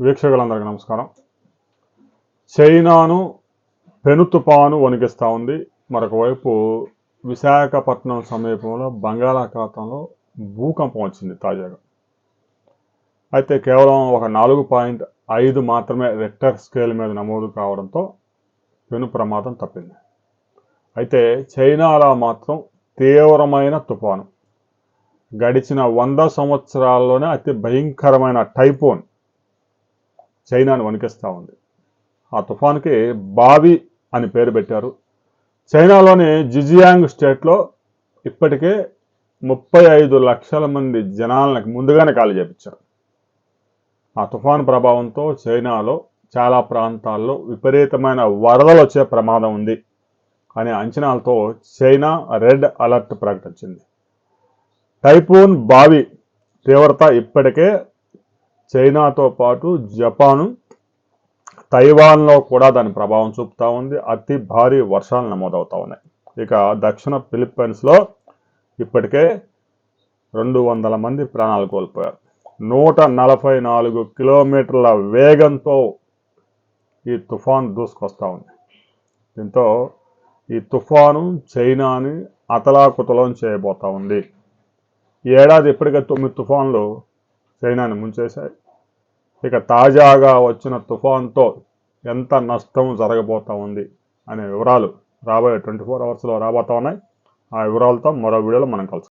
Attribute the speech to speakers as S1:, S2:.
S1: వీక్షకులందరికీ నమస్కారం. చైనాను పెను తుపాను వణికిస్తూ ఉంది. మరొక వైపు విశాఖపట్నం సమీపంలో బంగాళాఖాతంలో భూకంపం వచ్చింది తాజాగా. అయితే కేవలం ఒక 4.5 మాత్రమే రెక్టర్ స్కేల్ మీద నమోదు కావడంతో పెను ప్రమాదం తప్పింది. అయితే చైనాలో మాత్రం తీవ్రమైన తుఫాను, గడిచిన 100 సంవత్సరాల్లోనే అతి భయంకరమైన టైఫోన్ చైనాను వణికిస్తూ ఉంది. ఆ తుఫాన్కి బావి అని పేరు పెట్టారు. చైనాలోని జిజియాంగ్ స్టేట్లో ఇప్పటికే 35 లక్షల మంది జనాలకు ముందుగానే ఖాళీ చేపించారు. ఆ తుఫాను ప్రభావంతో చైనాలో చాలా ప్రాంతాల్లో విపరీతమైన వరదలు వచ్చే ప్రమాదం ఉంది అనే అంచనాలతో చైనా రెడ్ అలర్ట్ ప్రకటించింది. టైఫూన్ బావి తీవ్రత ఇప్పటికే చైనాతో పాటు జపాను, తైవాన్లో కూడా దాని ప్రభావం చూపుతూ ఉంది. అతి భారీ వర్షాలు నమోదవుతూ ఉన్నాయి. ఇక దక్షిణ ఫిలిప్పైన్స్లో ఇప్పటికే 200 మంది ప్రాణాలు కోల్పోయారు. 144 కిలోమీటర్ల వేగంతో ఈ తుఫాను దూసుకొస్తూ ఉంది. దీంతో ఈ తుఫాను చైనాని అతలాకుతలం చేయబోతూ ఉంది. ఈ ఏడాది ఇప్పటికే 9 తుఫాన్లు చైనాని ముంచేశాయి. ఇక తాజాగా వచ్చిన తుఫాన్తో ఎంత నష్టం జరగబోతూ ఉంది అనే వివరాలు రాబోయే 24 అవర్స్లో రాబోతూ ఉన్నాయి. ఆ వివరాలతో మరో వీడియోలో మనం కలుసుకుందాం.